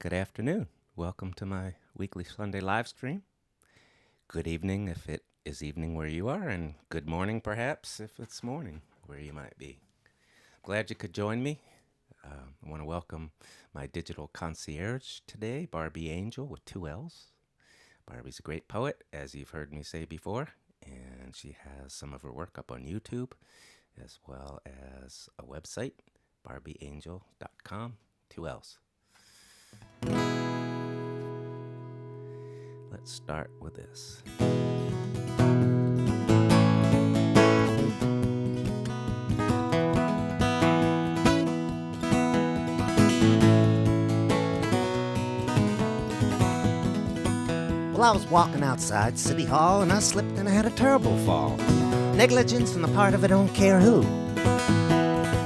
Good afternoon. Welcome to my weekly Sunday live stream. Good evening if it is evening where you are, and good morning perhaps if it's morning where you might be. Glad you could join me. I want to welcome my digital concierge today, Barbie Angel with 2 L's. Barbie's a great poet, as you've heard me say before, and she has some of her work up on YouTube, as well as a website, barbieangel.com, 2 L's. Let's start with this. Well, I was walking outside City Hall and I slipped and I had a terrible fall. Negligence on the part of I don't care who.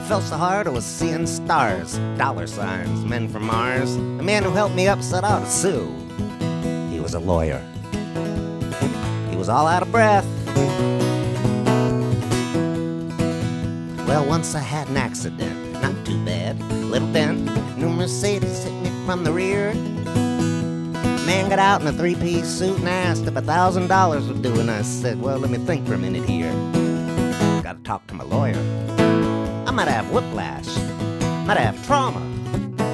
Felt so hard I was seeing stars, dollar signs, men from Mars. The man who helped me up said I ought to sue. He was a lawyer. He was all out of breath. Well, once I had an accident, not too bad, little dent. New Mercedes hit me from the rear. Man got out in a 3-piece suit and asked if $1,000 would do, and I said, well, let me think for a minute here. Gotta talk to my lawyer. I might have whiplash, might have trauma.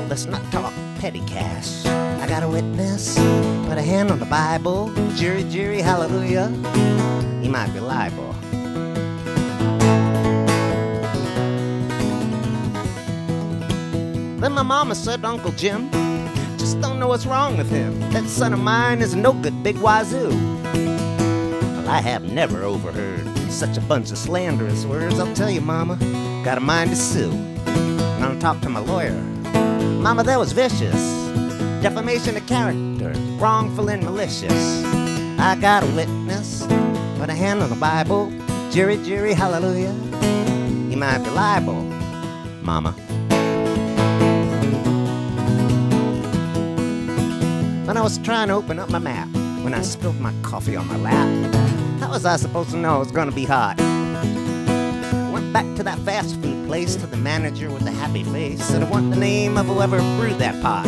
Let's not talk petty cash. I got a witness, put a hand on the Bible. Jury, jury, hallelujah. He might be liable. Then my mama said, Uncle Jim, just don't know what's wrong with him. That son of mine is no good, big wazoo. Well, I have never overheard such a bunch of slanderous words. I'll tell you, Mama, got a mind to sue. And I'll talk to my lawyer. Mama, that was vicious. Defamation of character, wrongful and malicious. I got a witness, put a hand on the Bible. Jury, jury, hallelujah. He might be liable, Mama. When I was trying to open up my map, when I spilled my coffee on my lap, how was I supposed to know it was gonna be hot? Went back to that fast food place, to the manager with the happy face, said I want the name of whoever brewed that pot.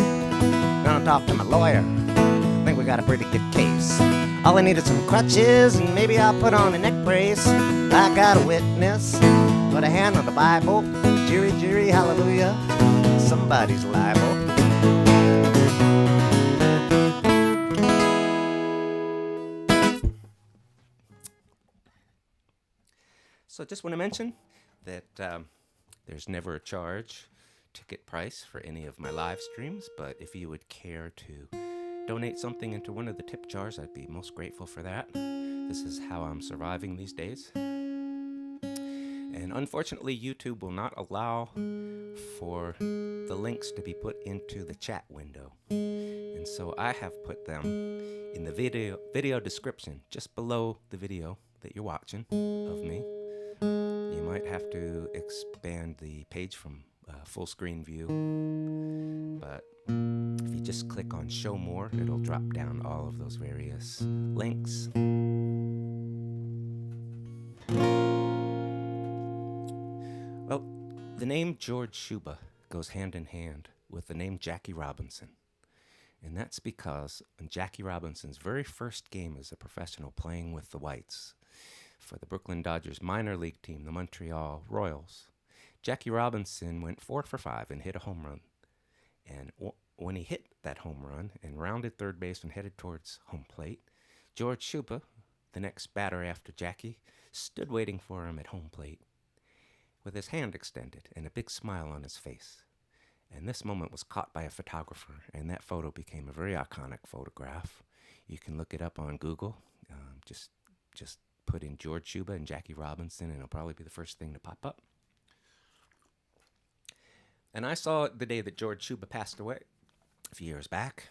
Gonna talk to my lawyer, think we got a pretty good case. All I need is some crutches, and maybe I'll put on a neck brace. I got a witness, put a hand on the Bible. Jury, jury, hallelujah, somebody's liable. So just want to mention that there's never a charge ticket price for any of my live streams, but if you would care to donate something into one of the tip jars, I'd be most grateful for that. This is how I'm surviving these days. And unfortunately, YouTube will not allow for the links to be put into the chat window. And so I have put them in the video description, just below the video that you're watching of me. You might have to expand the page from full screen view, but if you just click on show more, it'll drop down all of those various links. Well, the name George Shuba goes hand in hand with the name Jackie Robinson, and that's because on Jackie Robinson's very first game as a professional playing with the Whites, for the Brooklyn Dodgers minor league team, the Montreal Royals, Jackie Robinson went 4 for 5 and hit a home run. And when he hit that home run and rounded third base and headed towards home plate, George Shuba, the next batter after Jackie, stood waiting for him at home plate with his hand extended and a big smile on his face. And this moment was caught by a photographer, and that photo became a very iconic photograph. You can look it up on Google. Just put in George Shuba and Jackie Robinson, and it'll probably be the first thing to pop up. And I saw it the day that George Shuba passed away a few years back,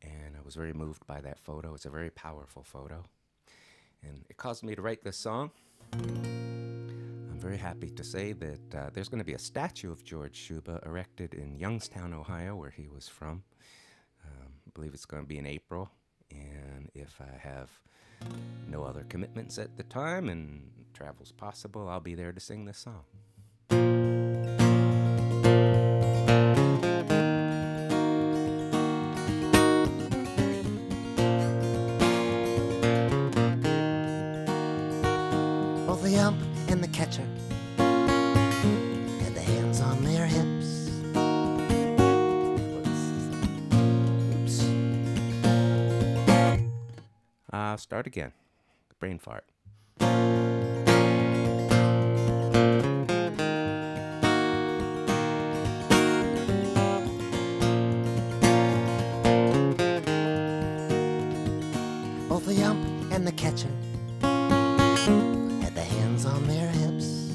and I was very moved by that photo. It's a very powerful photo, and it caused me to write this song. I'm very happy to say that there's going to be a statue of George Shuba erected in Youngstown, Ohio, where he was from. I believe it's going to be in April, and if I have no other commitments at the time and travel's possible, I'll be there to sing this song. and the catcher had the hands on their hips. Oops. Start again. Brain fart. Both the ump and the catcher had the hands on their hips.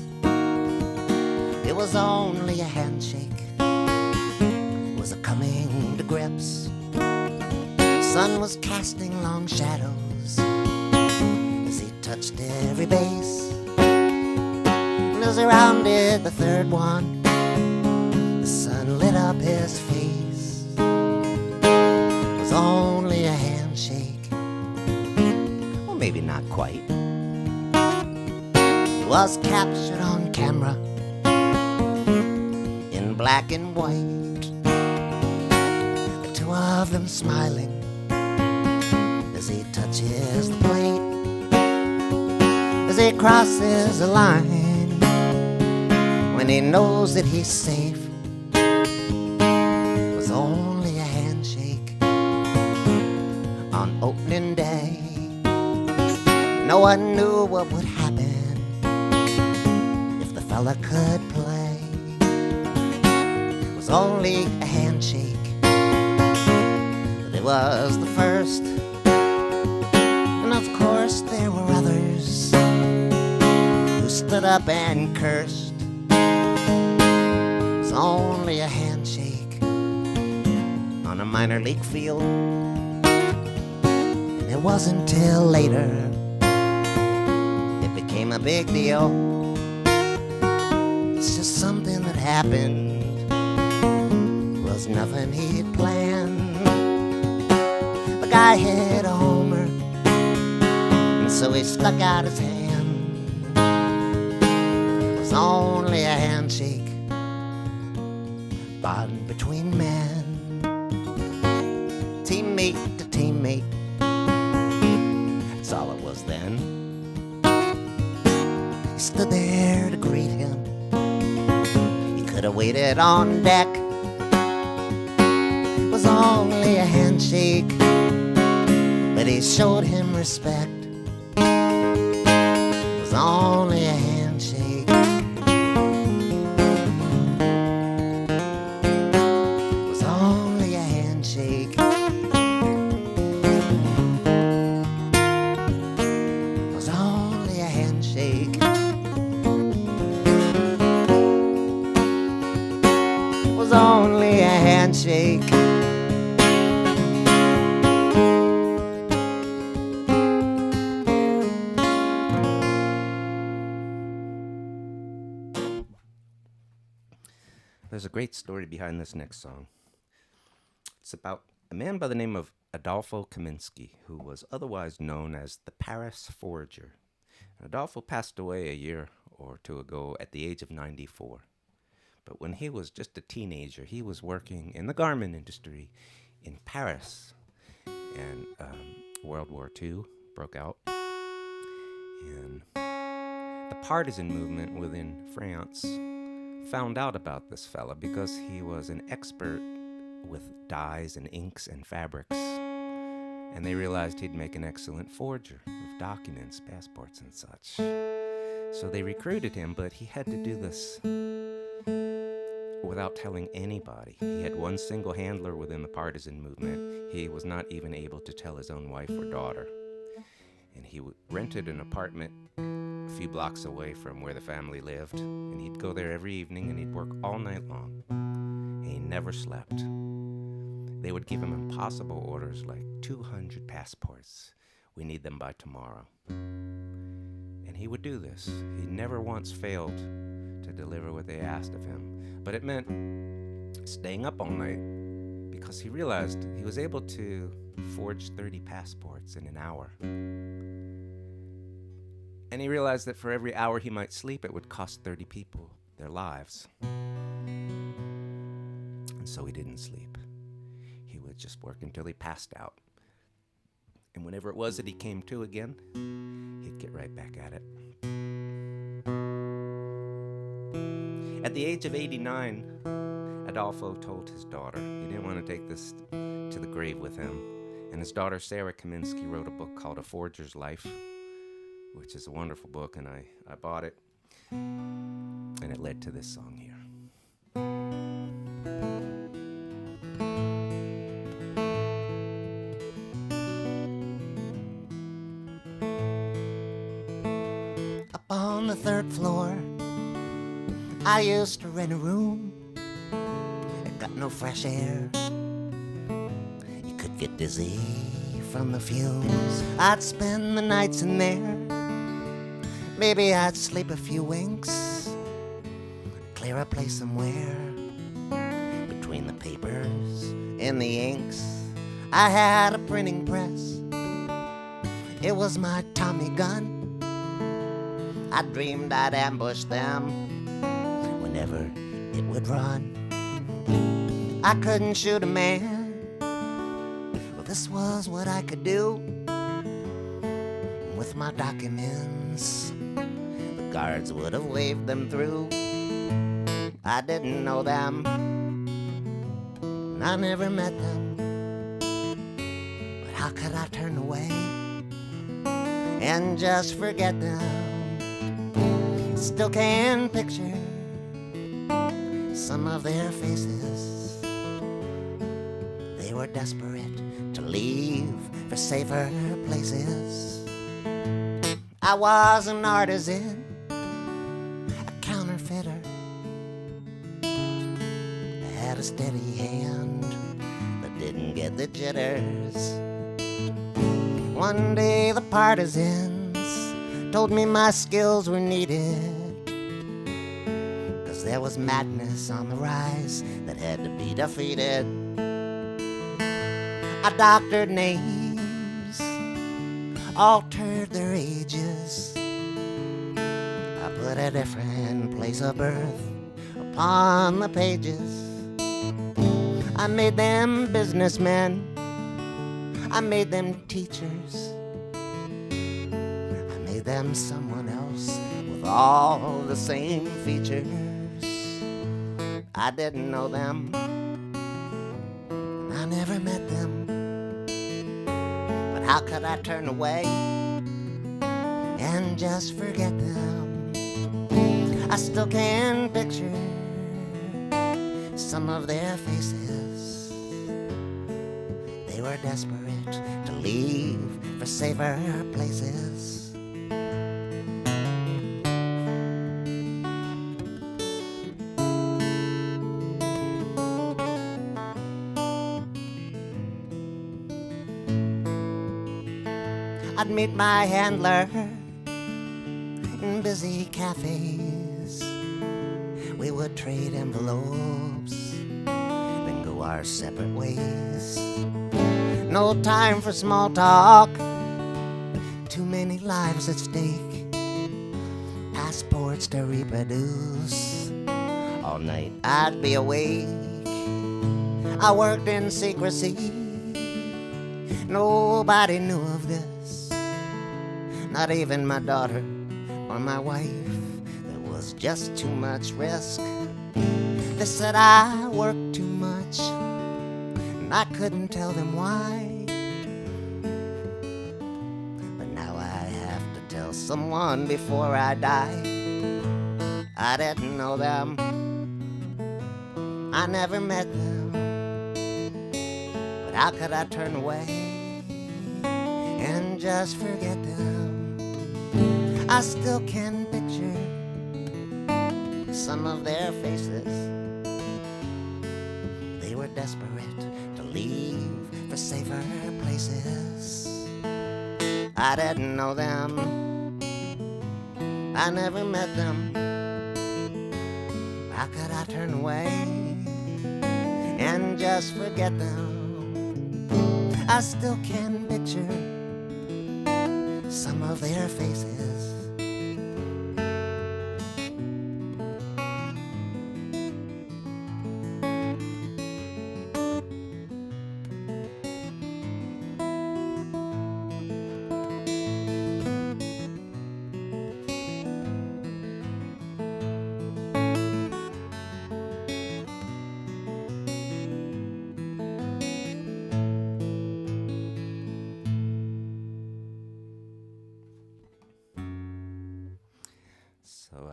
It was only a handshake, it was a coming to grips. The sun was casting long shadows as he touched every base. And as he rounded the third one, the sun lit up his face. It was only a handshake. Well, maybe not quite. It was captured on camera in black and white. The two of them smiling as he touches the plate. As he crosses the line, when he knows that he's safe, it was only a handshake on opening day. No one knew what would happen if the fella could play. It was only a handshake, but it was the first. And of course there were others who stood up and cursed. It was only a handshake on a minor league field. And it wasn't till later it became a big deal. It's just something that happened, it was nothing he'd planned. The guy hit a homer, and so he stuck out his hand. It was only a handshake, bond between men, teammate to teammate. That's all it was then. He stood there to greet him. He could have waited on deck. It was only a handshake, but he showed him respect. It was only a handshake. It was only a handshake. It was only a handshake. It was only a handshake. There's a great story behind this next song. It's about a man by the name of Adolfo Kaminsky, who was otherwise known as the Paris Forager. Adolfo passed away a year or two ago at the age of 94. But when he was just a teenager, he was working in the garment industry in Paris. And World War II broke out. And the partisan movement within France found out about this fella because he was an expert with dyes and inks and fabrics. And they realized he'd make an excellent forger of documents, passports, and such. So they recruited him, but he had to do this without telling anybody. He had one single handler within the partisan movement. He was not even able to tell his own wife or daughter. And he rented an apartment a few blocks away from where the family lived, and he'd go there every evening and he'd work all night long. He never slept. They would give him impossible orders like 200 passports. We need them by tomorrow. And he would do this. He never once failed to deliver what they asked of him. But it meant staying up all night because he realized he was able to forge 30 passports in an hour. And he realized that for every hour he might sleep, it would cost 30 people their lives. And so he didn't sleep. He would just work until he passed out. And whenever it was that he came to again, he'd get right back at it. At the age of 89, Adolfo told his daughter he didn't want to take this to the grave with him. And his daughter, Sarah Kaminsky, wrote a book called A Forger's Life, which is a wonderful book, and I bought it. And it led to this song here. Up on the third floor, I used to rent a room. It got no fresh air. You could get dizzy from the fumes. I'd spend the nights in there. Maybe I'd sleep a few winks, clear a place somewhere between the papers and the inks. I had a printing press. It was my Tommy gun. I dreamed I'd ambush them whenever it would run. I couldn't shoot a man. Well, this was what I could do. With my documents, the guards would have waved them through. I didn't know them, and I never met them. But how could I turn away and just forget them? Still can picture some of their faces. They were desperate to leave for safer places. I was an artisan, a counterfeiter. I had a steady hand but didn't get the jitters. One day the partisans told me my skills were needed, 'cause there was madness on the rise that had to be defeated. I doctored names, altered their ages. I put a different place of birth upon the pages. I made them businessmen. I made them teachers. Them someone else with all the same features. I didn't know them, and I never met them. But how could I turn away and just forget them? I still can picture some of their faces. They were desperate to leave for safer places. I'd meet my handler in busy cafes. We would trade envelopes, then go our separate ways. No time for small talk, too many lives at stake. Passports to reproduce, all night I'd be awake. I worked in secrecy, nobody knew of this. Not even my daughter or my wife. There was just too much risk. They said I worked too much, and I couldn't tell them why. But now I have to tell someone before I die. I didn't know them. I never met them. But how could I turn away and just forget them? I still can picture some of their faces. They were desperate to leave for safer places. I didn't know them. I never met them. How could I turn away and just forget them? I still can picture some of their faces.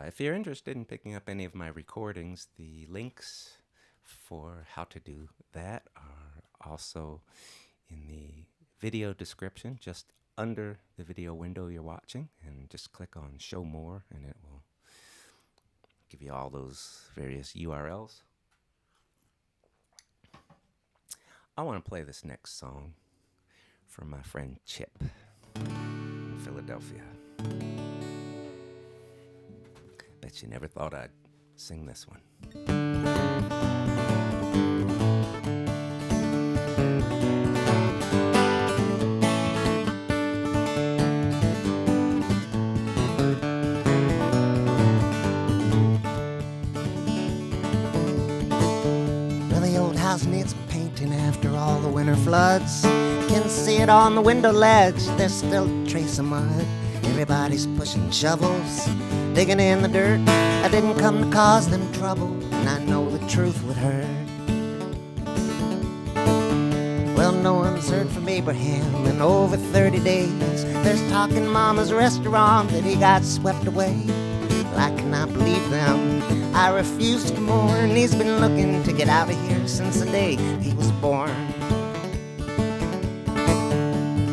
If you're interested in picking up any of my recordings, the links for how to do that are also in the video description, just under the video window you're watching, and just click on Show More, and it will give you all those various URLs. I want to play this next song from my friend Chip in Philadelphia. Bet you never thought I'd sing this one. Well, the old house needs painting after all the winter floods. You can see it on the window ledge, there's still a trace of mud. Everybody's pushing shovels, digging in the dirt. I didn't come to cause them trouble, and I know the truth would hurt. Well, no one's heard from Abraham in over 30 days. There's talk in Mama's restaurant that he got swept away. Well, I cannot believe them. I refuse to mourn. He's been looking to get out of here since the day he was born.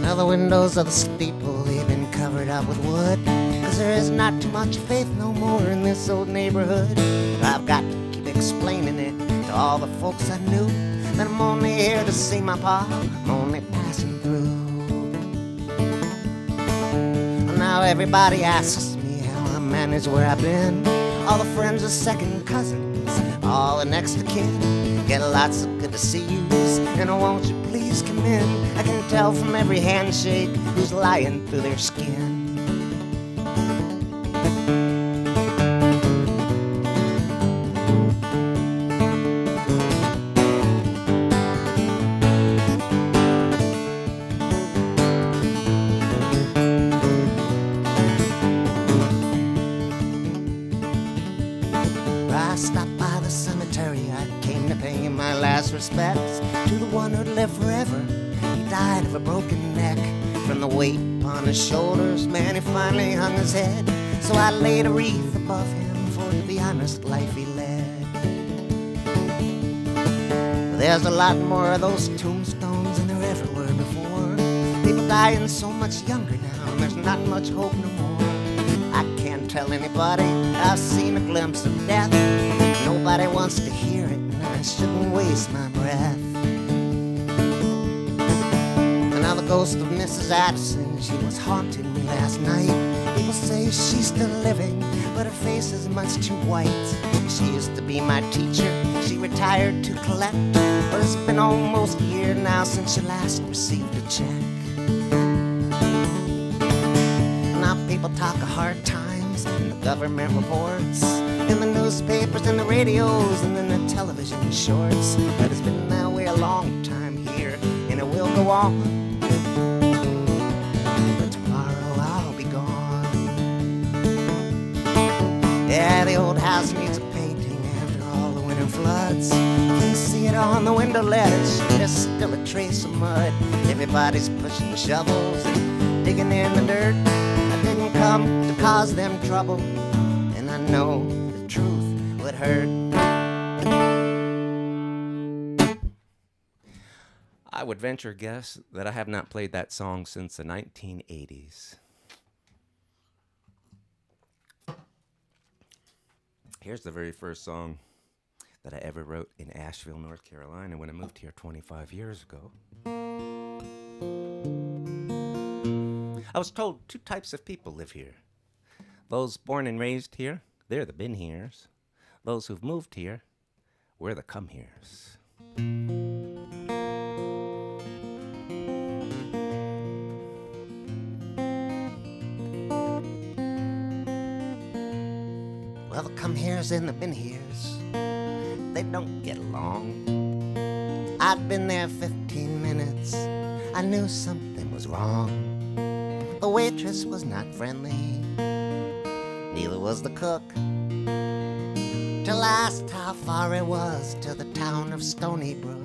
Now the windows of the steeple, they've been covered up with wood, 'cause there is not too much faith no more in this old neighborhood. I've got to keep explaining it to all the folks I knew, that I'm only here to see my pa, I'm only passing through. Now everybody asks me how I manage where I've been. All the friends are second cousins, all the next of kin. Get lots of good to see yous, and won't you please come in? I can tell from every handshake who's lying through their skin. I stopped by the cemetery, I came to pay my last respects to the one who'd live forever. He died of a broken neck from the weight upon his shoulders. Man, he finally hung his head, so I laid a wreath above him for the honest life he led. There's a lot more of those tombstones than there ever were before. People dying so much younger now, and there's not much hope no more. I can't tell anybody I've seen a glimpse of death. Nobody wants to hear it, and I shouldn't waste my breath. And now the ghost of Mrs. Addison, she was haunting me last night. People say she's still living, but her face is much too white. She used to be my teacher, she retired to collect, but it's been almost a year now since she last received a check. Now people talk of hard times in the government reports, in the newspapers and the radios and in the television shorts. But it's been that way a long time here, and it will go on. But tomorrow I'll be gone. Yeah, the old house needs a painting after all the winter floods. You can see it on the window ledge, there's still a trace of mud. Everybody's pushing shovels and digging in the dirt. I didn't come to cause them trouble, and I know the truth would hurt. I would venture a guess that I have not played that song since the 1980s. Here's the very first song that I ever wrote in Asheville, North Carolina, when I moved here 25 years ago. I was told two types of people live here. Those born and raised here, they're the been heres. Those who've moved here, we're the come heres. Well, the come heres and the been heres, they don't get along. I'd been there 15 minutes, I knew something was wrong. The waitress was not friendly, neither was the cook, till I asked how far it was to the town of Stony Brook.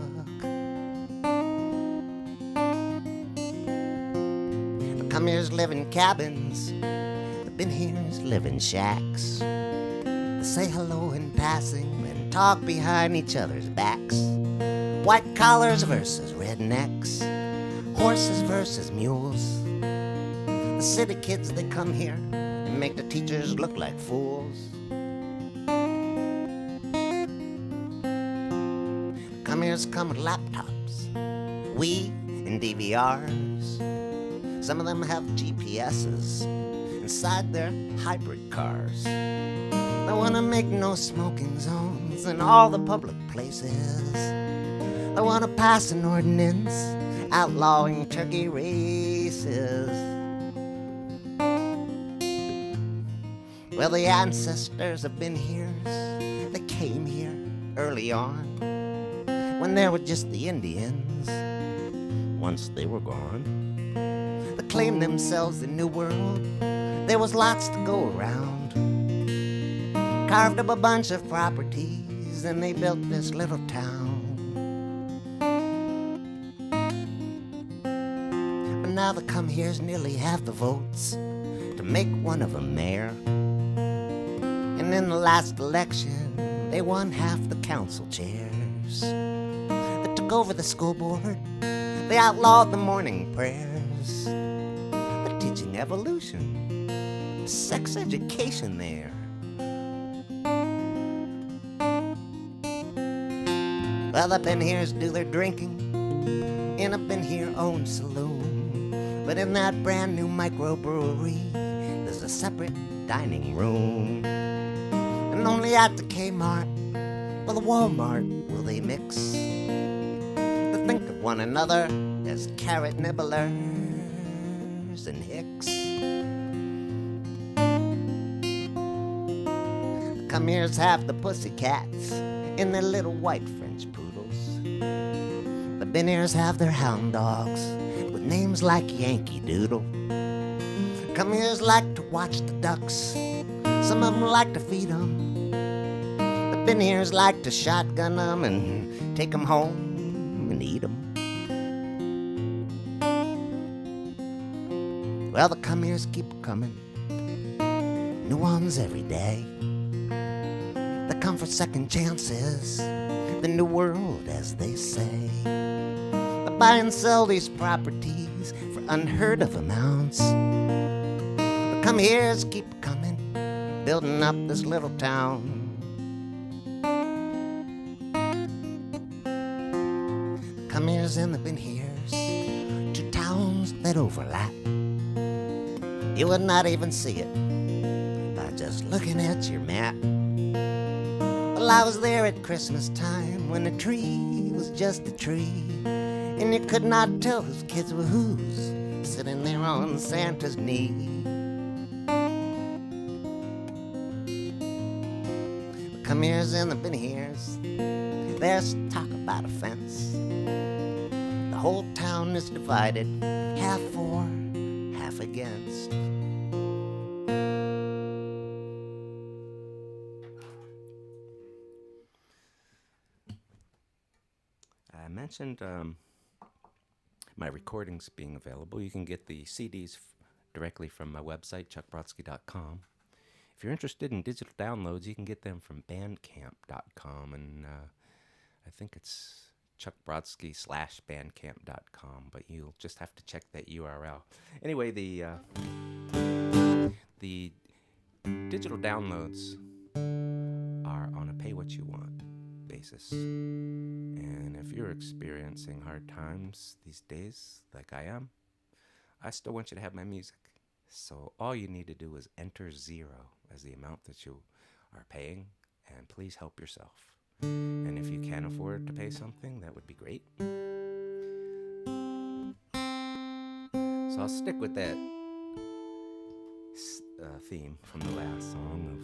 The come heres live in cabins, the been heres live in shacks. They say hello in passing, then talk behind each other's backs. White collars versus rednecks, horses versus mules. The city kids, they come here and make the teachers look like fools. Come here's come with laptops, Wii and DVRs. Some of them have GPSs inside their hybrid cars. They wanna make no smoking zones in all the public places. They wanna pass an ordinance outlawing turkey races. Well, the ancestors have been here. They came here early on when there were just the Indians. Once they were gone, they claimed themselves the New World. There was lots to go around. Carved up a bunch of properties and they built this little town. But now the come here's nearly have the votes to make one of them mayor. And in the last election, they won half the council chairs. They took over the school board. They outlawed the morning prayers. They're teaching evolution, sex education there. Well, up in here's do their drinking in up in here own saloon. But in that brand new microbrewery, there's a separate dining room. And only at the Kmart or the Walmart will they mix. They think of one another as carrot nibblers and hicks. The come here's have the pussycats in their little white French poodles. The bin here's have their hound dogs with names like Yankee Doodle. Come here's like to watch the ducks. Some of them like to feed them. The bin here's like to shotgun them and take them home and eat them. Well, the come here's keep coming, new ones every day. They come for second chances, the new world, as they say. They buy and sell these properties for unheard of amounts. The come here's keep coming, building up this little town. The come here's and the bin here's, two towns that overlap. You would not even see it by just looking at your map. Well, I was there at Christmas time when the tree was just a tree, and you could not tell whose kids were whose, sitting there on Santa's knee. The come here's and the bin here's, there's talk about a fence. The whole town is divided, half for, half against. I mentioned my recordings being available. You can get the CDs directly from my website, chuckbrodsky.com. If you're interested in digital downloads, you can get them from bandcamp.com, and I think it's chuckbrodsky.com/bandcamp.com, but you'll just have to check that URL. Anyway, the digital downloads are on a pay-what-you-want basis. And if you're experiencing hard times these days, like I am, I still want you to have my music. So all you need to do is enter 0 as the amount that you are paying, and please help yourself. And if you can't afford to pay something, that would be great. So I'll stick with that theme from the last song of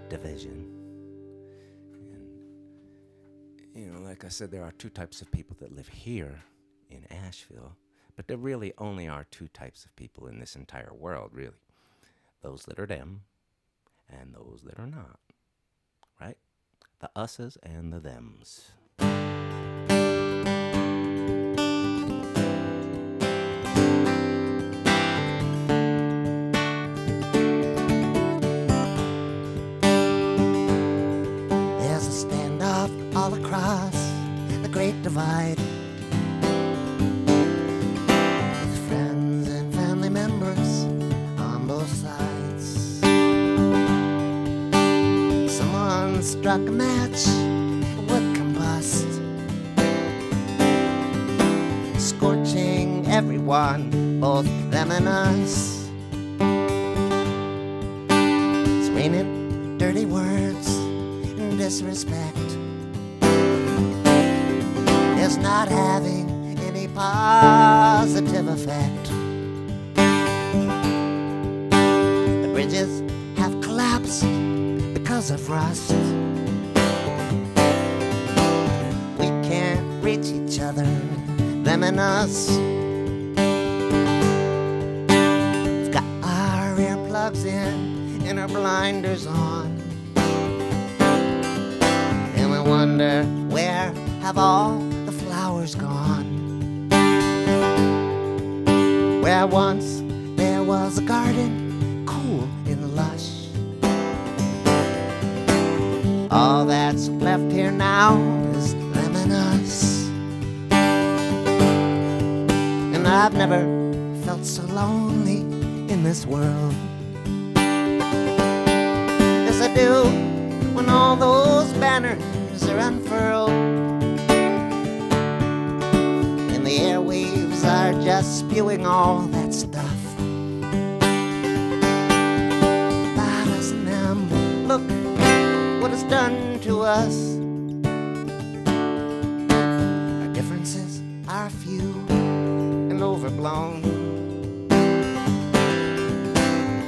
division. You know, like I said, there are two types of people that live here in Asheville, but there really only are two types of people in this entire world, really. Those that are them and those that are not, right? The us's and the thems. divide. With friends and family members on both sides. Someone struck a match, it would combust, scorching everyone, both them and us. It's raining dirty words and disrespect. It's not having any positive effect. The bridges have collapsed because of rust. We can't reach each other, them and us. We've got our earplugs in and our blinders on, and we wonder, where have all the flowers gone? Where once there was a garden, cool and lush, all that's left here now is them and us. And I've never felt so lonely in this world as I do when all those banners are unfurled and the airwaves are just spewing all that stuff about us and them. Look what it's done to us. Our differences are few and overblown.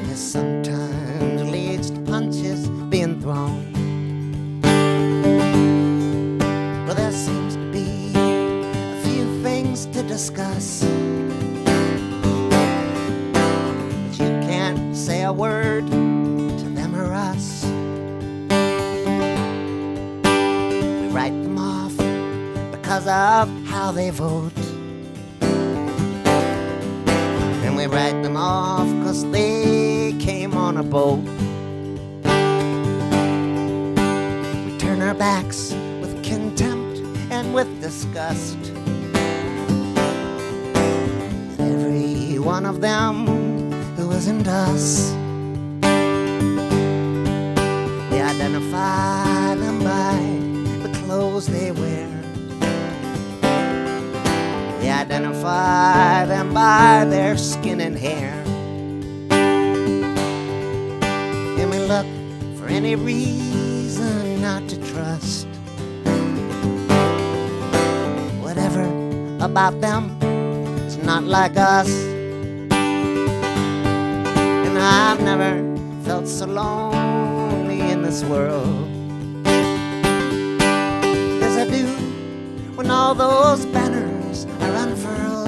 This sometimes leads to punches being thrown. Well, there seems to be a few things to discuss, but you can't say a word to them or us. We write them off because of how they vote, and we write them off because they came on a boat. We turn our backs with contempt and with disgust at every one of them who isn't us. We identify them by the clothes they wear. We identify them by their skin and hair. And we look for any reason not to trust whatever about them is not like us. And I've never felt so lonely in this world as I do when all those banners are unfurled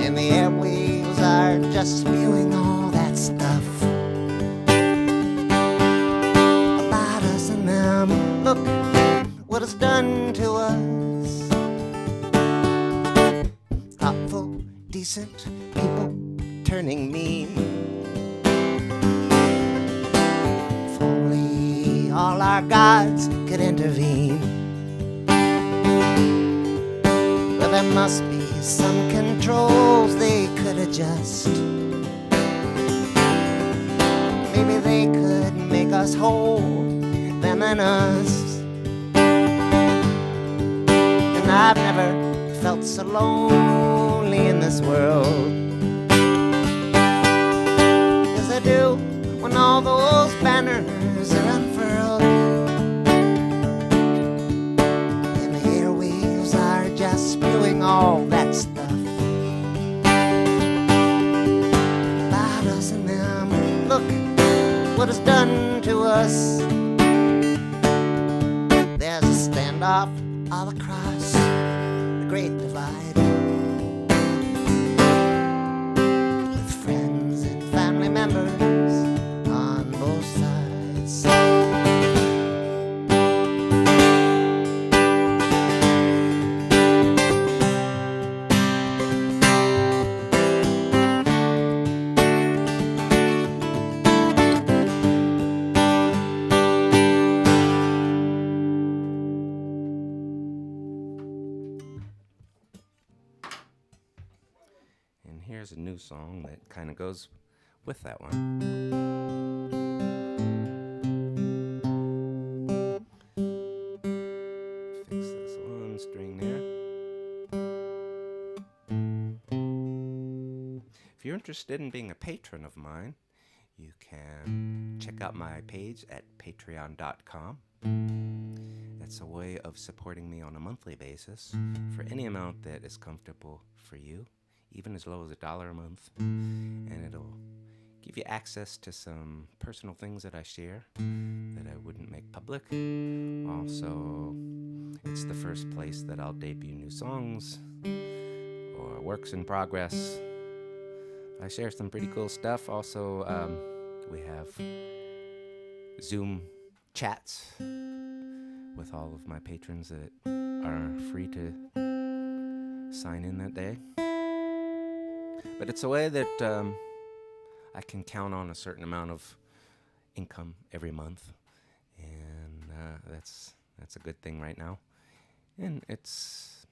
and the airwaves are just spewing all that stuff about us and them. Look what it's done to us. Thoughtful, decent people turning mean. If only all our gods could intervene. Well, there must be some controls they could adjust. Maybe they could make us whole, them and us. And I've never felt so lonely in this world as I do when all those banners are unfurled and the airwaves are just spewing all that stuff about us and them. Look what it's done to us. There's a standoff all across the Great Divide, with friends and family members on both sides. here's a new song that kind of goes with that one. Fix this one string there. If you're interested in being a patron of mine, you can check out my page at patreon.com. That's a way of supporting me on a monthly basis for any amount that is comfortable for you, even as low as $1 a month. And it'll give you access to some personal things that I share that I wouldn't make public. Also, it's the first place that I'll debut new songs or works in progress. I share some pretty cool stuff. Also, we have Zoom chats with all of my patrons that are free to sign in that day. But it's a way that I can count on a certain amount of income every month, and that's a good thing right now. And it's,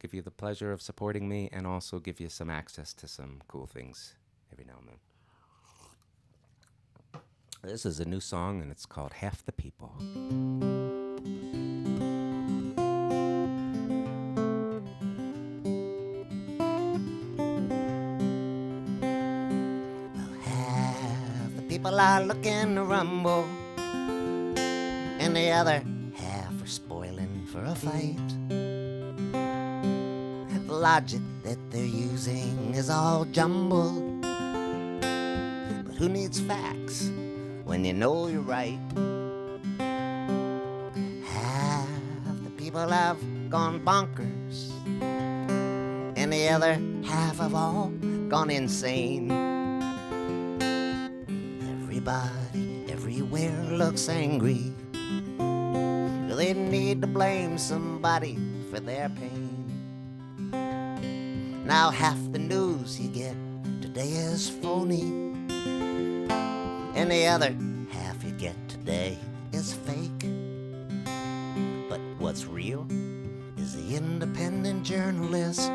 give you the pleasure of supporting me and also give you some access to some cool things every now and then. This is a new song, and it's called Half the People. Well, half the people are looking to rumble, and the other half are spoiling for a fight. The logic that they're using is all jumbled, but who needs facts when you know you're right? Half the people have gone bonkers, and the other half have all gone insane. Everybody everywhere looks angry. They need to blame somebody for their pain. Now half the news you get today is phony, and the other half you get today is fake. But what's real is the independent journalist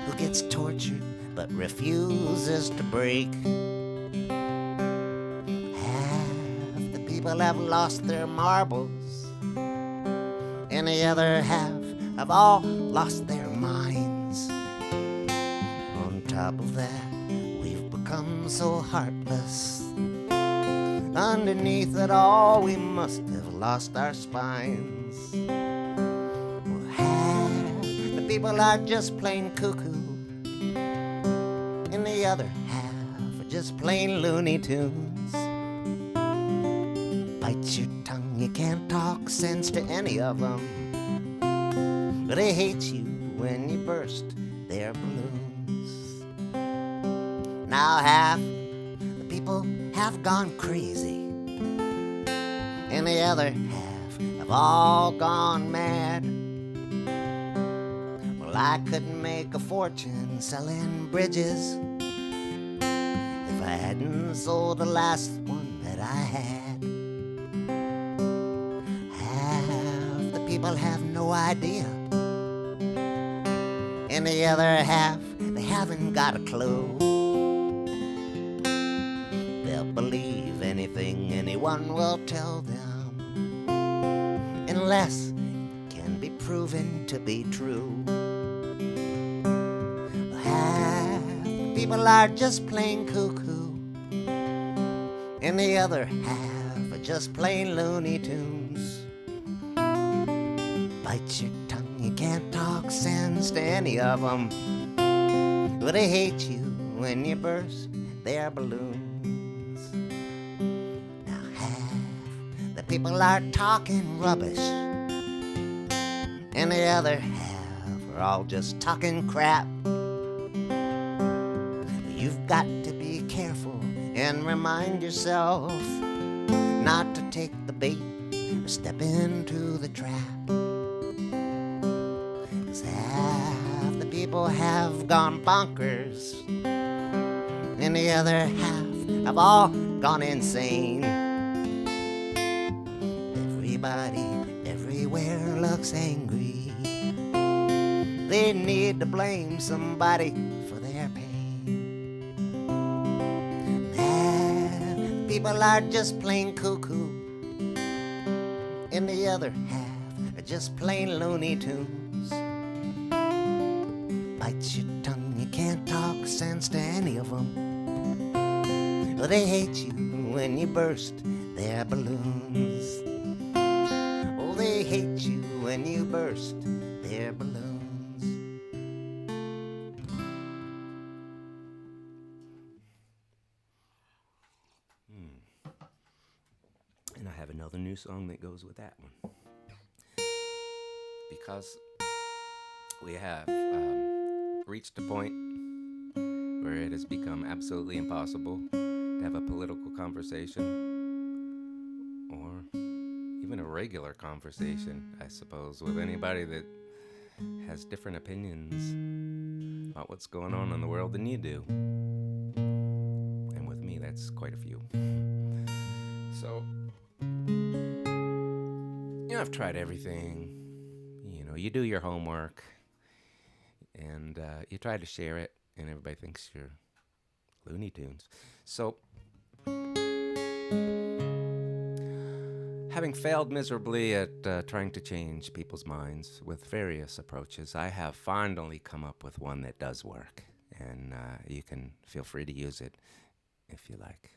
who gets tortured but refuses to break. Half the people have lost their marbles, and the other half have all lost their minds. On top of that, we've become so heartless. Underneath it all, we must have lost our spines. Well, half the people are just plain cuckoo, and the other half are just plain Looney Tunes. Bite your tongue, you can't talk sense to any of them, but they hate you when you burst their balloons. Now half the people have gone crazy, and the other half have all gone mad. Well, I couldn't make a fortune selling bridges if I hadn't sold the last one that I had. Half the people have no idea, and the other half, they haven't got a clue. They'll believe anything anyone will tell them, unless it can be proven to be true. Half the people are just plain cuckoo, and the other half are just plain Looney Tunes. Bite your tongue, you can't talk sense to any of them, but they hate you when you burst their balloons. Now half the people are talking rubbish, and the other half are all just talking crap. You've got to be careful and remind yourself not to take the bait or step into the trap. Half the people have gone bonkers, and the other half have all gone insane. Everybody everywhere looks angry. They need to blame somebody for their people are just plain cuckoo, and the other half are just plain Looney Tunes. Bite your tongue, you can't talk sense to any of them. Well, they hate you when you burst their balloons. Oh, they hate you when you burst their balloons. And I have another new song that goes with that one. Because we have reached a point where it has become absolutely impossible to have a political conversation or even a regular conversation, I suppose, with anybody that has different opinions about what's going on in the world than you do. And with me, that's quite a few. So, I've tried everything. You do your homework, and you try to share it, and everybody thinks you're Looney Tunes. So, having failed miserably at trying to change people's minds with various approaches, I have finally come up with one that does work, and you can feel free to use it if you like.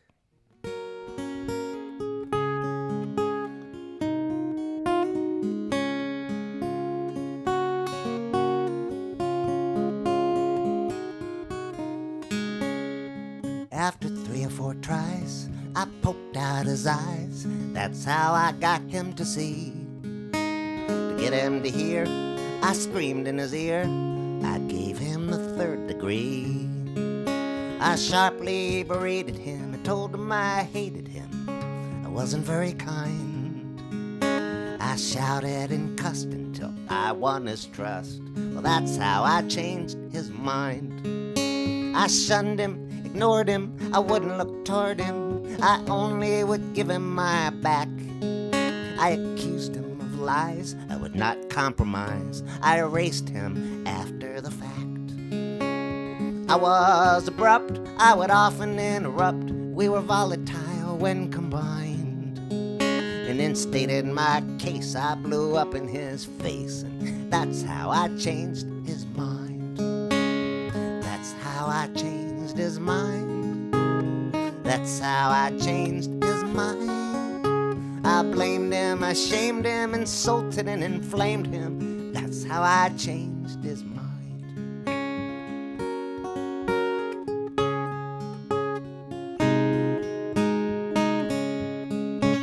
After 3 or 4 tries, I poked out his eyes. That's how I got him to see. To get him to hear, I screamed in his ear. I gave him the 3rd degree. I sharply berated him and told him I hated him. I wasn't very kind. I shouted and cussed until I won his trust. Well, that's how I changed his mind. I shunned him, ignored him, I wouldn't look toward him. I only would give him my back. I accused him of lies, I would not compromise. I erased him after the fact. I was abrupt, I would often interrupt. We were volatile when combined. And in stating my case, I blew up in his face. And that's how I changed his mind. That's how I changed his mind. That's how I changed his mind. I blamed him, I shamed him, insulted and inflamed him. That's how I changed his mind.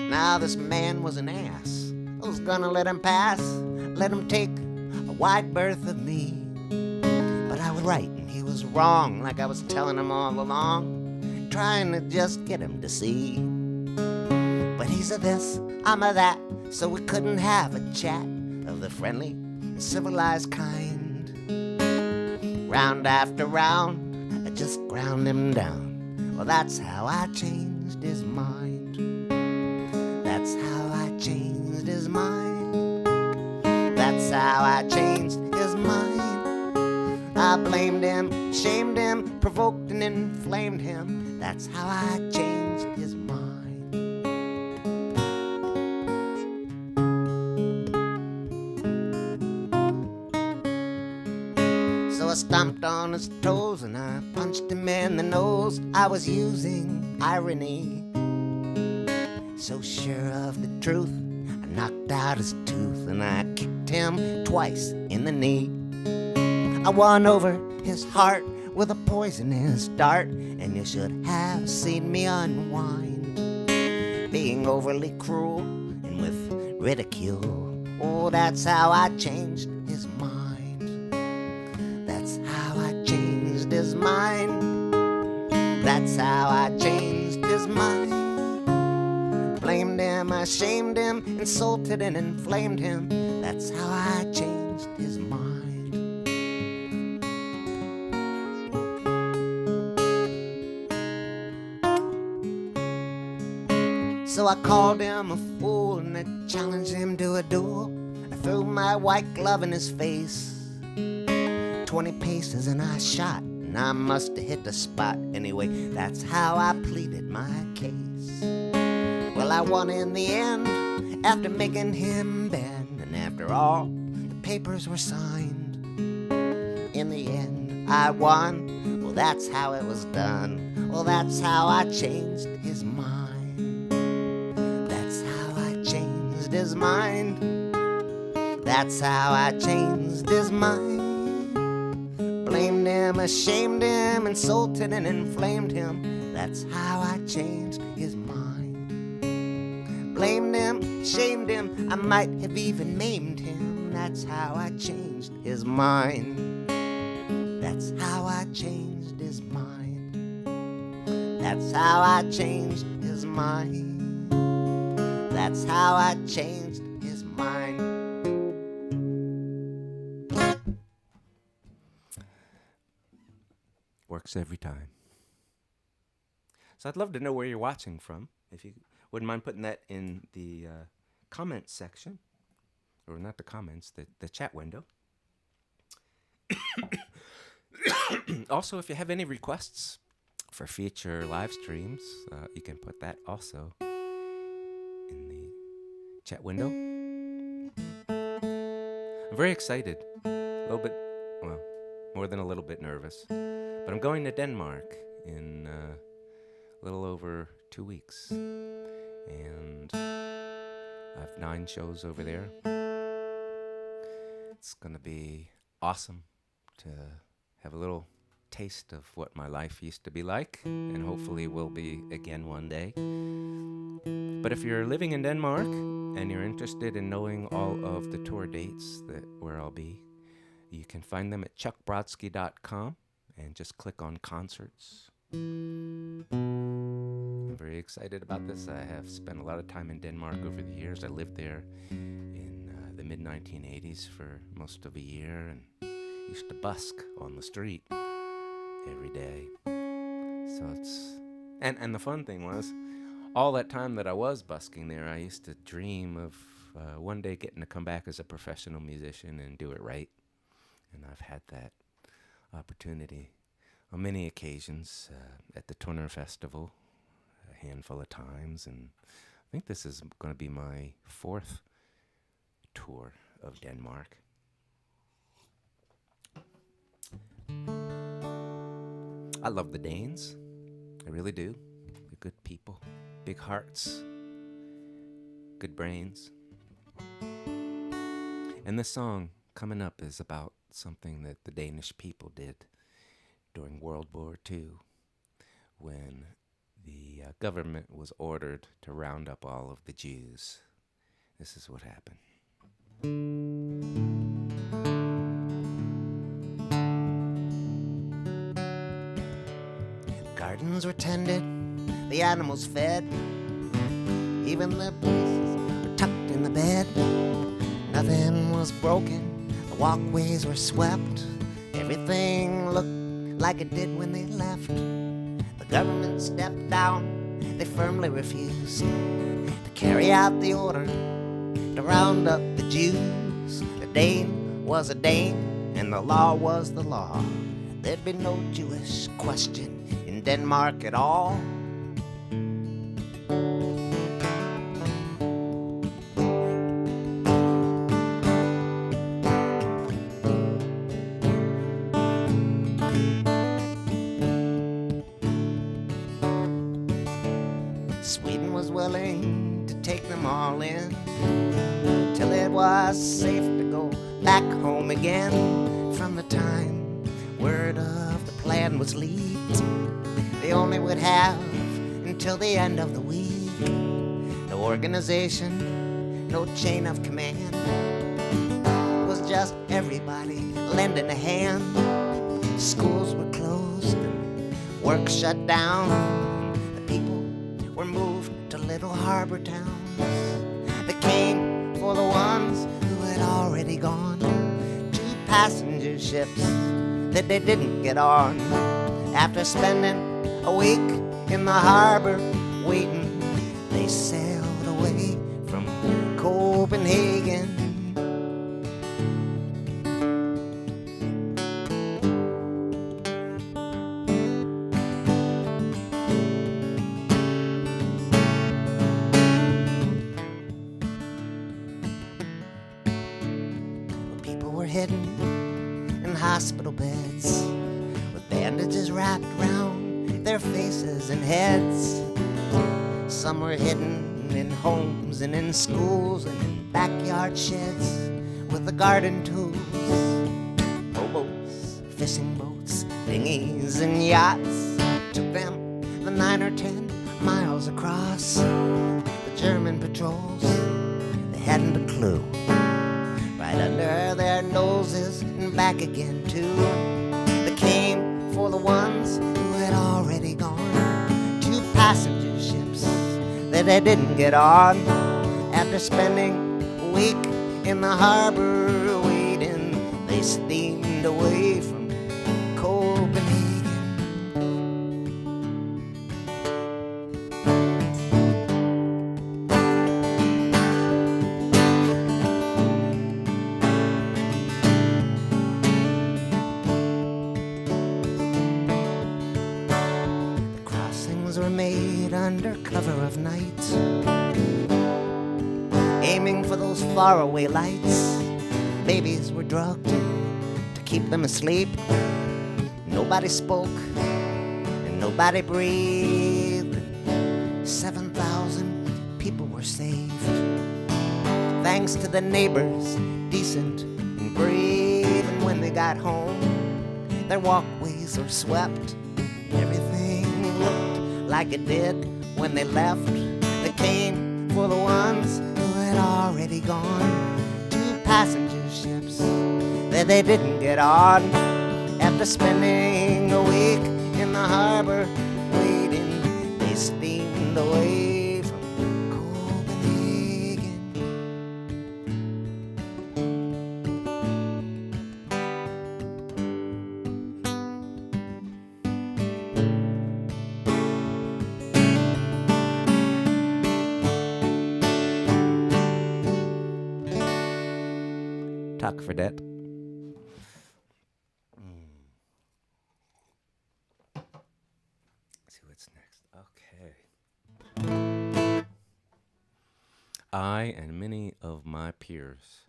Now this man was an ass. I was gonna let him pass, let him take a wide berth of me. But I was right and he was wrong, like I was telling him all along, trying to just get him to see. But he's a this, I'm a that, so we couldn't have a chat of the friendly and civilized kind. Round after round, I just ground him down. Well, that's how I changed his mind. That's how I changed his mind. That's how I changed his mind. I blamed him, shamed him, provoked and inflamed him. That's how I changed his mind. So I stomped on his toes and I punched him in the nose. I was using irony. So sure of the truth, I knocked out his tooth and I kicked him twice in the knee. I won over his heart with a poisonous dart, and you should have seen me unwind, being overly cruel and with ridicule. Oh, that's how I changed his mind. That's how I changed his mind. That's how I changed his mind. Blamed him, I shamed him, insulted and inflamed him. That's how I changed his mind. So I called him a fool and I challenged him to a duel. I threw my white glove in his face, 20 paces and I shot and I must have hit the spot. Anyway, that's how I pleaded my case. Well, I won in the end after making him bend, and after all the papers were signed, in the end I won. Well, that's how it was done. Well, that's how I changed his mind. That's how I changed his mind. That's how I changed his mind. Blamed him, ashamed him, insulted and inflamed him. That's how I changed his mind. Blamed him, shamed him, I might have even maimed him. That's how I changed his mind. That's how I changed his mind. That's how I changed his mind. That's how I changed his mind. Works every time. So I'd love to know where you're watching from. If you wouldn't mind putting that in the comments section. Or not the comments, the chat window. Also, if you have any requests for future live streams, you can put that also in the chat window. I'm very excited. A little bit, well, more than a little bit nervous. But I'm going to Denmark in a little over 2 weeks. And I have 9 shows over there. It's going to be awesome to have a little taste of what my life used to be like, and hopefully will be again one day. But if you're living in Denmark and you're interested in knowing all of the tour dates where I'll be, you can find them at chuckbrodsky.com and just click on concerts. I'm very excited about this. I have spent a lot of time in Denmark over the years. I lived there in the mid-1980s for most of a year and used to busk on the street every day. So it's... And the fun thing was, all that time that I was busking there, I used to dream of one day getting to come back as a professional musician and do it right. And I've had that opportunity on many occasions, at the Turner Festival a handful of times, and I think this is going to be my 4th tour of Denmark. I love the Danes. I really do. They're good people, big hearts, good brains. And this song coming up is about something that the Danish people did during World War II, when the government was ordered to round up all of the Jews. This is what happened. Gardens were tended, the animals fed, even the places were tucked in the bed. Nothing was broken, the walkways were swept, everything looked like it did when they left. The government stepped down, they firmly refused to carry out the order to round up the Jews. The Dane was a Dane, and the law was the law. There'd be no Jewish question in Denmark at all. Sweden was willing to take them all in till it was safe to go back home again. From the time word of the plan was leaked, they only would have until the end of the week. No organization, no chain of command, it was just everybody lending a hand. Schools were closed and work shut down. The people were moved to little harbor towns. They came for the ones who had already gone to passenger ships that they didn't get on. After spending a week in the harbor waiting, they sailed away from Copenhagen. hidden in hospital beds with bandages wrapped around their faces and heads. Some were hidden in homes and in schools and in backyard sheds with the garden tools. Rowboats, fishing boats, dinghies and yachts took them the 9 or 10 miles across. The German patrols, they hadn't a clue. Right under their noses and back again too. They came for the ones who had already gone. 2 passenger ships that they didn't get on. After spending a week in the harbor waiting, they steamed away from Copenhagen. Were made under cover of night, aiming for those faraway lights. Babies were drugged to keep them asleep. Nobody spoke and nobody breathed. 7,000 people were saved, thanks to the neighbors, decent and brave. And when they got home, their walkways were swept. Everything looked like it did when they left. They came for the ones who had already gone. 2 passenger ships that they didn't get on. After spending a week in the harbor waiting, they steamed away from Copenhagen. Tak for det. Let's see what's next. Okay. I and many of my peers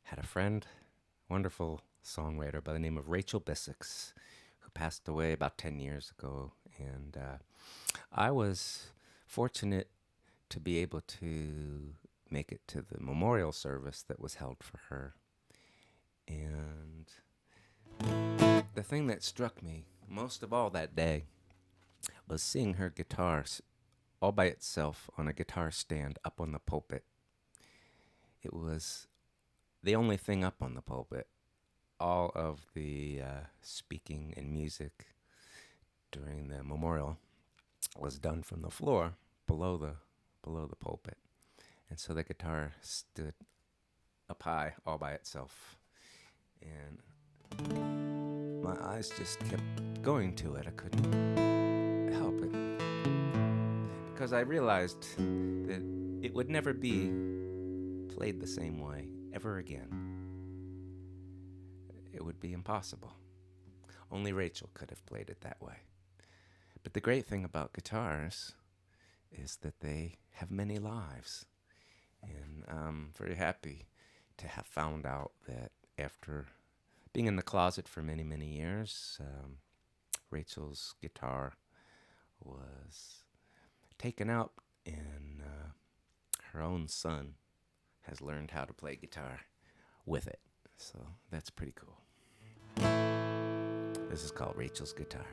had a friend, wonderful songwriter by the name of Rachel Bissix, who passed away about 10 years ago. And I was fortunate to be able to make it to the memorial service that was held for her. And the thing that struck me most of all that day was seeing her guitar all by itself on a guitar stand up on the pulpit. It was the only thing up on the pulpit. All of the speaking and music during the memorial was done from the floor below the pulpit. And so the guitar stood up high all by itself. And my eyes just kept going to it. I couldn't help it. Because I realized that it would never be played the same way ever again. It would be impossible. Only Rachel could have played it that way. But the great thing about guitars is that they have many lives. And I'm very happy to have found out that after being in the closet for many, many years, Rachel's guitar was taken out, and her own son has learned how to play guitar with it. So that's pretty cool. This is called Rachel's Guitar.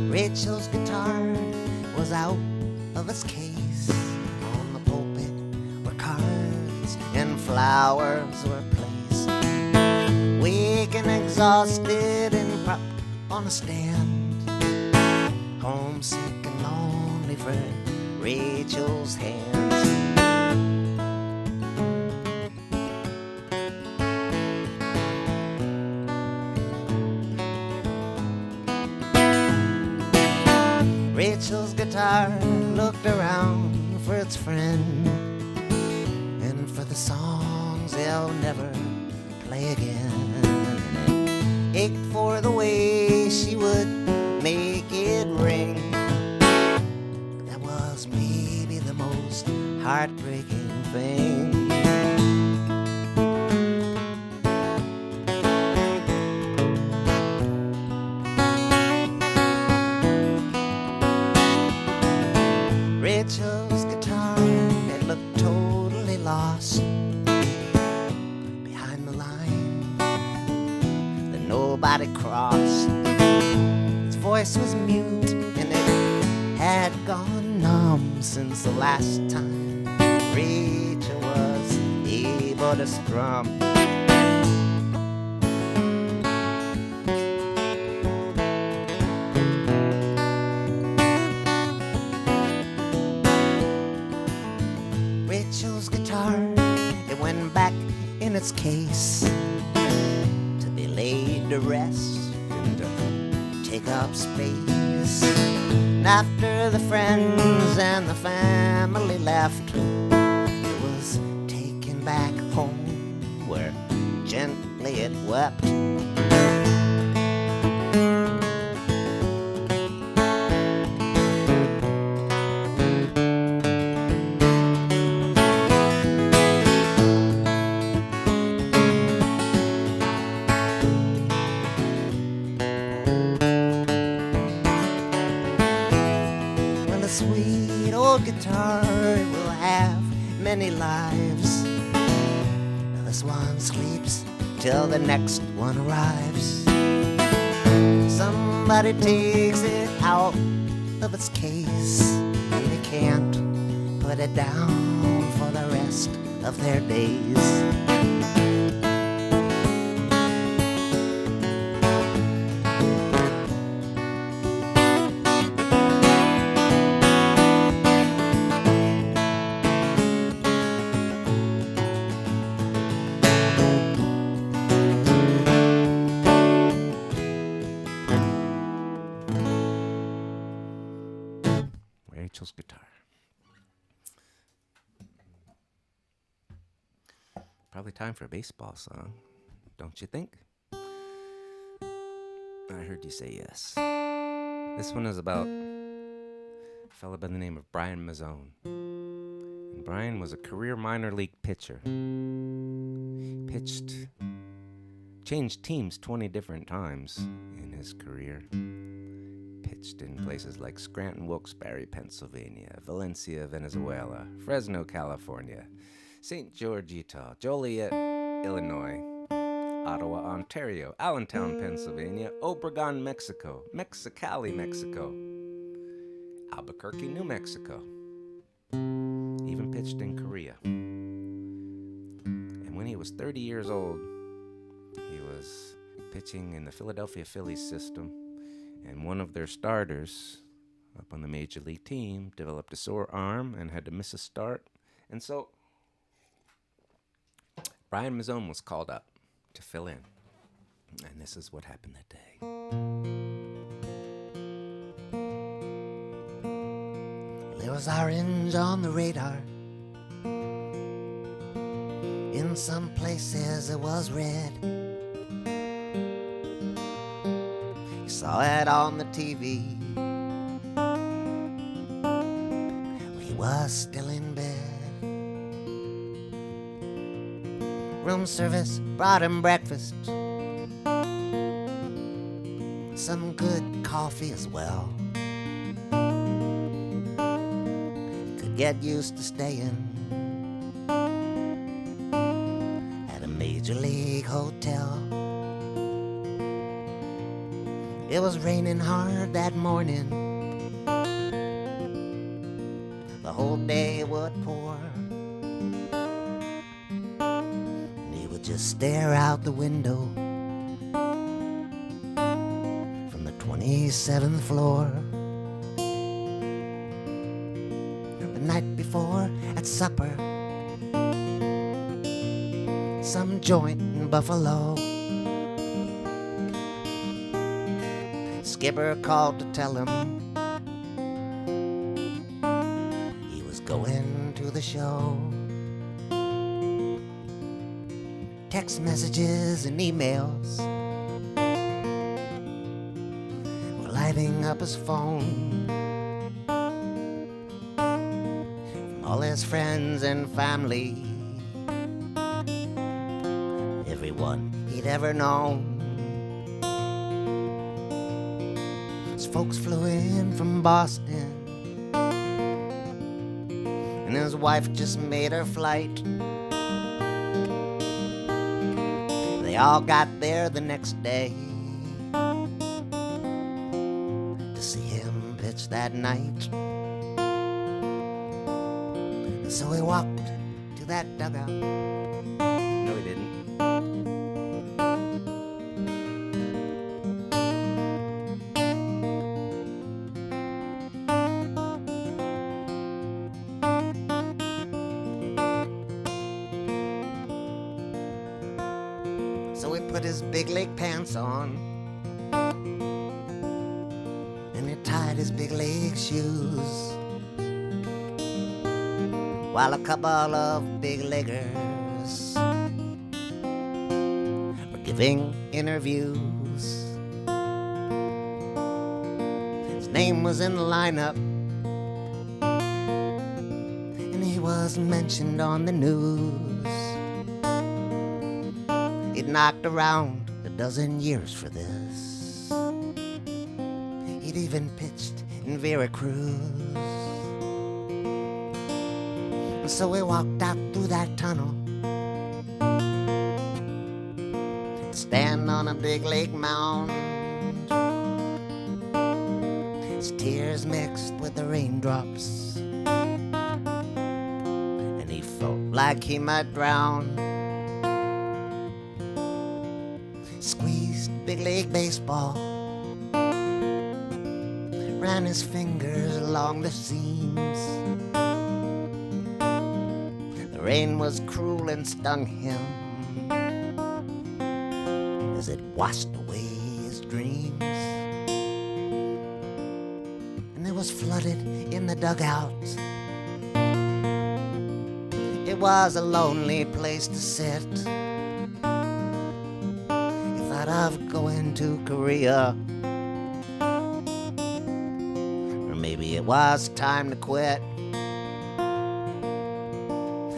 Rachel's guitar was out of its case. On the pulpit where cards and flowers were placed. Weak and exhausted and propped on a stand. Homesick and lonely for Rachel's hands. Rachel's guitar looked around for its friend. the songs they'll never play again. And it ached for the way she would make it ring. That was maybe the most heartbreaking thing. Rachel's guitar, it looked totally lost behind the line that nobody crossed. Its voice was mute and it had gone numb since the last time Rachel was able to strum. Rachel's guitar, it went back in its case to be laid to rest and to take up space. And after the friends and the family left, it was taken back home where gently it wept. Sweet old guitar will have many lives. Now this one sleeps till the next one arrives. Somebody takes it out of its case. They can't put it down for the rest of their days. Rachel's guitar. Probably time for a baseball song, don't you think? I heard you say yes. This one is about a fella by the name of Brian Mazzone. And Brian was a career minor league pitcher. Changed teams 20 different times in his career. Pitched in places like Scranton, Wilkes-Barre, Pennsylvania, Valencia, Venezuela, Fresno, California, St. George, Utah, Joliet, Illinois, Ottawa, Ontario, Allentown, Pennsylvania, Obregon, Mexico, Mexicali, Mexico, Albuquerque, New Mexico. Even pitched in Korea. And when he was 30 years old, he was pitching in the Philadelphia Phillies system. And one of their starters up on the major league team developed a sore arm and had to miss a start. And so Brian Mazzone was called up to fill in. And this is what happened that day. There was orange on the radar. In some places it was red. Saw it on the TV. He was still in bed. Room service brought him breakfast, some good coffee as well. Could get used to staying at a major league hotel. It was raining hard that morning. The whole day would pour. And he would just stare out the window from the 27th floor. The night before at supper, some joint in Buffalo. Skipper called to tell him he was going to the show. text messages and emails were lighting up his phone from all his friends and family, everyone he'd ever known. His folks flew in from Boston, and his wife just made her flight. They all got there the next day to see him pitch that night. And so he walked to that dugout. No, he didn't. So he put his big leg pants on, and he tied his big leg shoes, while a couple of big leggers were giving interviews. His name was in the lineup, and he was mentioned on the news. He'd knocked around a dozen years for this. He'd even pitched in Veracruz. And so he walked out through that tunnel to stand on a big lake mound. His tears mixed with the raindrops, and he felt like he might drown. Squeezed big league baseball, ran his fingers along the seams. The rain was cruel and stung him as it washed away his dreams. And it was flooded in the dugout. It was a lonely place to sit. Of going to Korea, or maybe it was time to quit.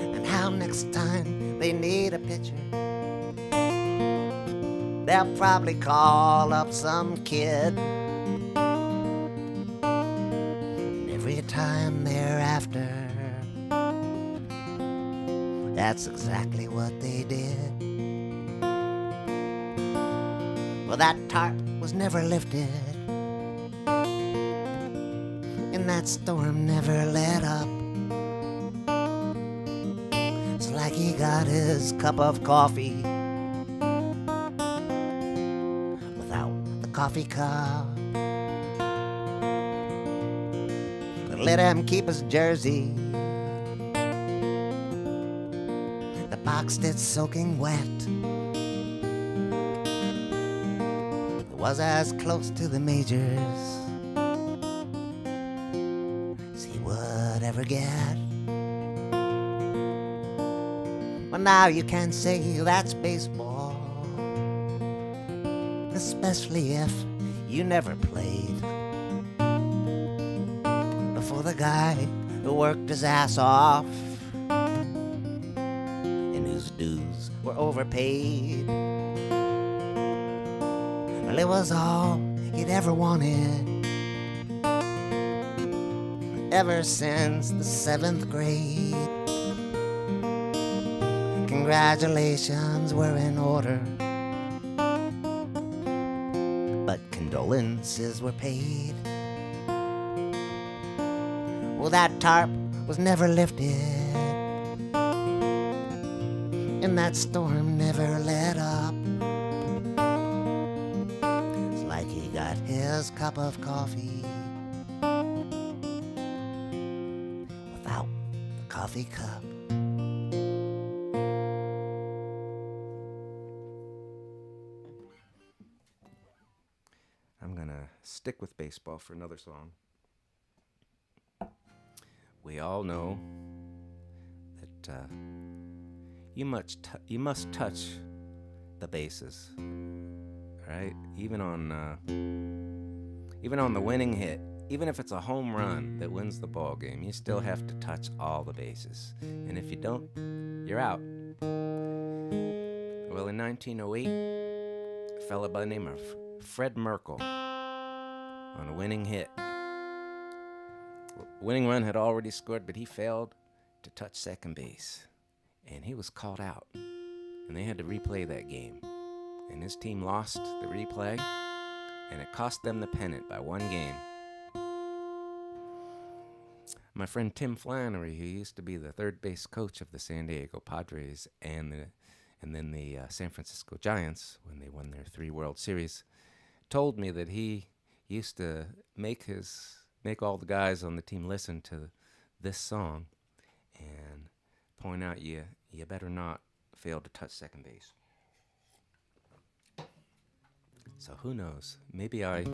And how next time they need a pitcher, they'll probably call up some kid. And every time thereafter, that's exactly what they did. Well, that tarp was never lifted, and that storm never let up. It's like he got his cup of coffee without the coffee cup. But let him keep his jersey, the box that's soaking wet. Was as close to the majors as he would ever get. Well, now you can't say that's baseball, especially if you never played. Before the guy who worked his ass off and whose dues were overpaid. Well, it was all he'd ever wanted ever since the 7th grade. Congratulations were in order, but condolences were paid. Well, that tarp was never lifted, and that storm never let up. He got his cup of coffee without the coffee cup. I'm gonna stick with baseball for another song. We all know that you must touch the bases, right? Even on the winning hit, even if it's a home run that wins the ball game, you still have to touch all the bases. And if you don't, you're out. Well, in 1908, a fella by the name of Fred Merkle, on a winning hit. Winning run had already scored, but he failed to touch second base. And he was called out. And they had to replay that game. And his team lost the replay, and it cost them the pennant by one game. My friend Tim Flannery, who used to be the third base coach of the San Diego Padres and then the San Francisco Giants when they won their 3 World Series, told me that he used to make all the guys on the team listen to this song and point out you better not fail to touch second base. So who knows? Maybe I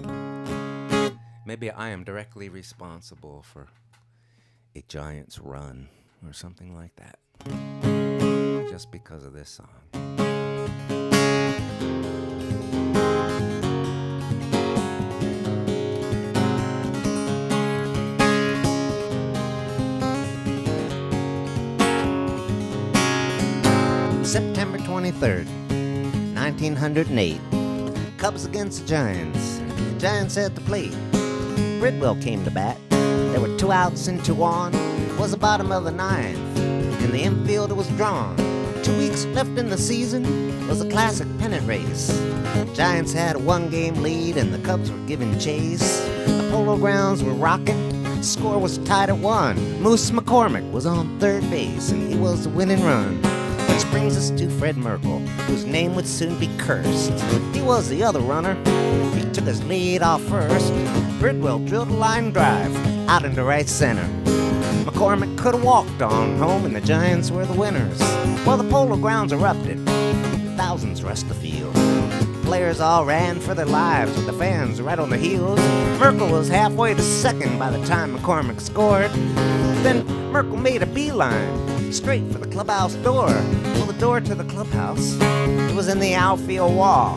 am directly responsible for a Giants run or something like that, just because of this song. September 23rd, 1908. Cubs against the Giants. Giants at the plate. Bridwell came to bat. There were 2 outs and 2 on. It was the bottom of the 9th, and the infield was drawn. 2 weeks left in the season. It was a classic pennant race. Giants had a 1-game lead, and the Cubs were giving chase. The Polo Grounds were rocking. The score was tied at 1. Moose McCormick was on third base, and he was the winning run. Which brings us to Fred Merkle, whose name would soon be cursed. He was the other runner. He took his lead off first. Bridwell drilled a line drive out into right center. McCormick could have walked on home, and the Giants were the winners. Well, the Polo Grounds erupted. Thousands rushed the field. Players all ran for their lives with the fans right on their heels. Merkle was halfway to second by the time McCormick scored. Then Merkle made a beeline straight for the clubhouse door. Well, the door to the clubhouse, it was in the outfield wall.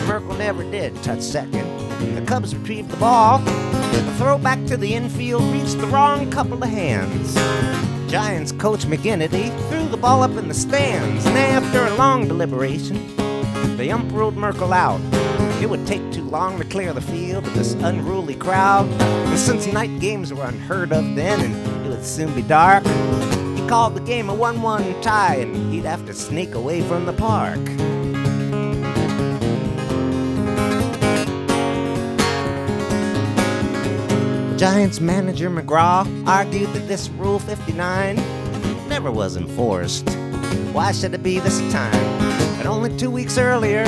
Merkle never did touch second. The Cubs retrieved the ball. The throw back to the infield reached the wrong couple of hands. Giants coach McGinnity threw the ball up in the stands, and after a long deliberation, the ump ruled Merkle out. It would take too long to clear the field of this unruly crowd, and since night games were unheard of then and it would soon be dark, he called the game a 1-1 tie, and he'd have to sneak away from the park. Giants manager McGraw argued that this Rule 59 never was enforced. Why should it be this time? But only 2 weeks earlier,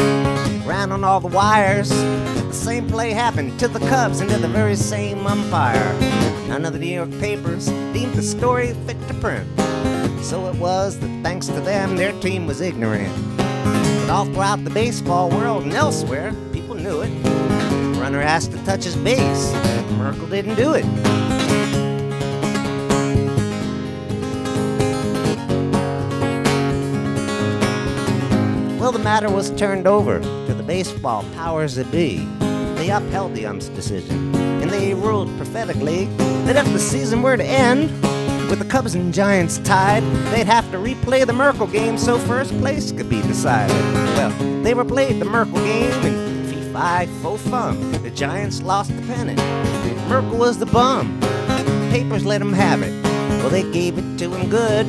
ran on all the wires, the same play happened to the Cubs and to the very same umpire. None of the New York papers deemed the story fit to print. So it was that thanks to them, their team was ignorant. But all throughout the baseball world and elsewhere, people knew it. The runner asked to touch his base. Merkle didn't do it. Well, the matter was turned over to the baseball powers that be. They upheld the ump's decision, and they ruled prophetically that if the season were to end with the Cubs and Giants tied, they'd have to replay the Merkle game so first place could be decided. Well, they replayed the Merkle game, and fee-fi, fo-fum, the Giants lost the pennant. Merkle was the bum. Papers let him have it. Well, they gave it to him good.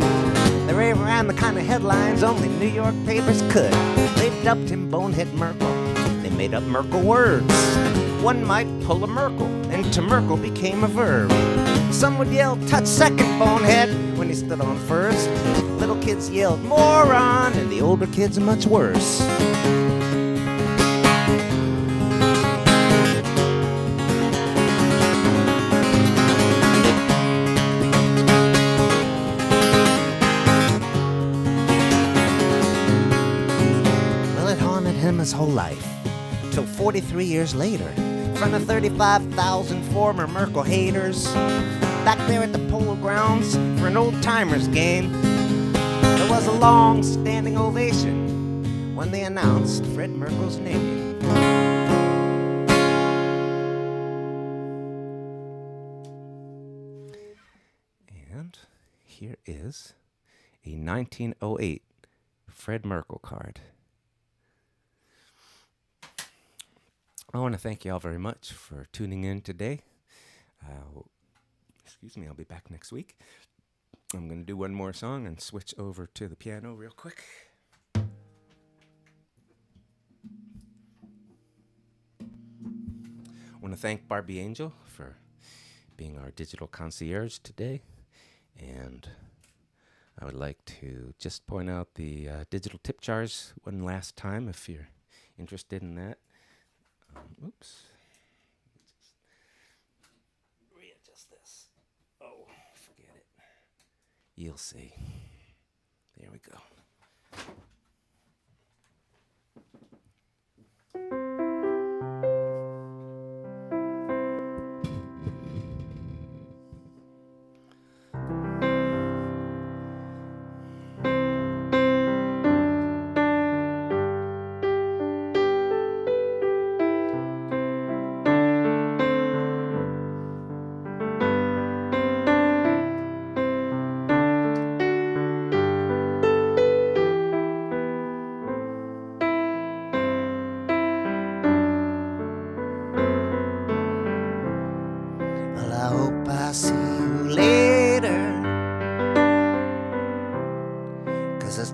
They ran the kind of headlines only New York papers could. They dubbed him Bonehead Merkle. They made up Merkle words. One might pull a Merkle, and to Merkle became a verb. Some would yell, touch second, Bonehead, when he stood on first. Little kids yelled, moron, and the older kids are much worse. His whole life, till 43 years later, in front of 35,000 former Merkle haters, back there at the Polo Grounds for an old-timers game. There was a long standing ovation when they announced Fred Merkel's name. And here is a 1908 Fred Merkel card. I want to thank you all very much for tuning in today. I'll be back next week. I'm going to do one more song and switch over to the piano real quick. I want to thank Barbie Angel for being our digital concierge today. And I would like to just point out the digital tip jars one last time if you're interested in that. Oops. Readjust this. Oh, forget it. You'll see. There we go.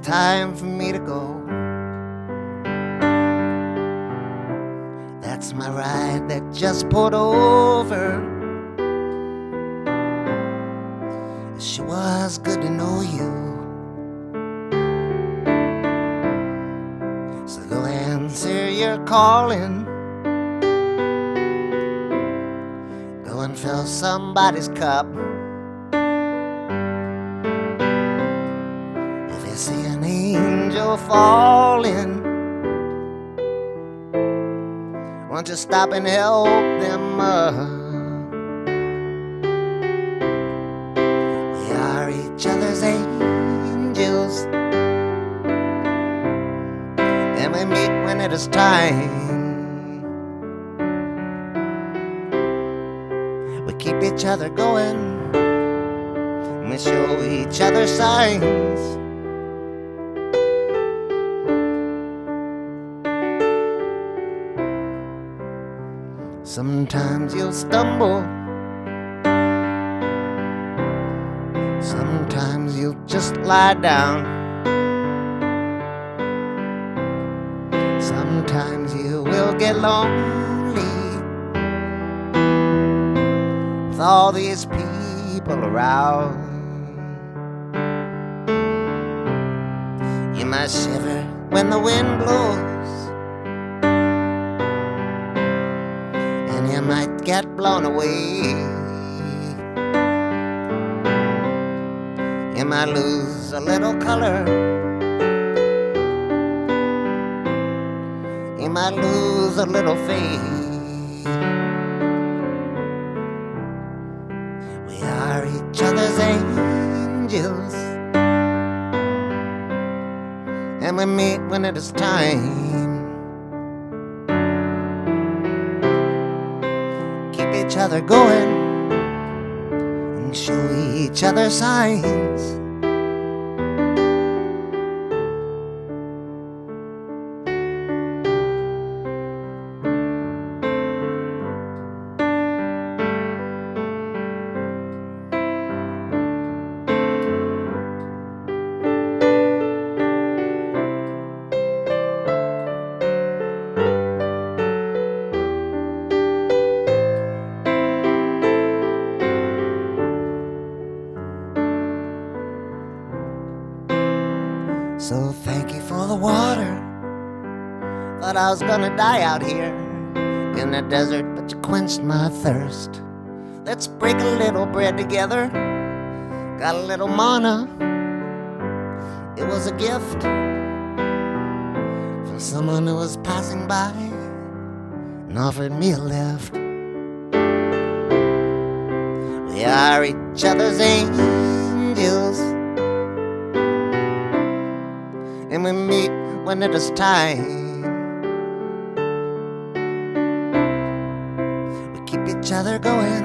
Time for me to go. That's my ride that just pulled over. It sure was good to know you. So go answer your calling. Go and fill somebody's cup. See an angel falling, won't you stop and help them up? We are each other's angels, and we meet when it is time. We keep each other going, and we show each other signs. Sometimes you'll stumble, sometimes you'll just lie down, sometimes you will get lonely with all these people around. You might shiver when the wind blows, you might get blown away. You might lose a little color. You might lose a little faith. We are each other's angels, and we meet when it is time. Each other going and show each other signs. So thank you for the water. Thought I was gonna die out here in the desert, but you quenched my thirst. Let's break a little bread together. Got a little manna. It was a gift from someone who was passing by and offered me a lift. We are each other's angels, and we meet when it is time. We keep each other going,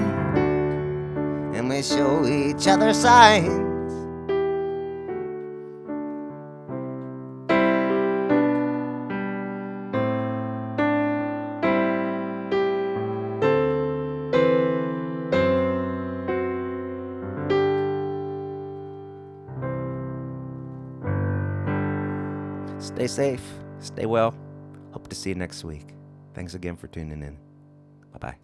and we show each other signs. Stay safe, stay well. Hope to see you next week. Thanks again for tuning in. Bye-bye.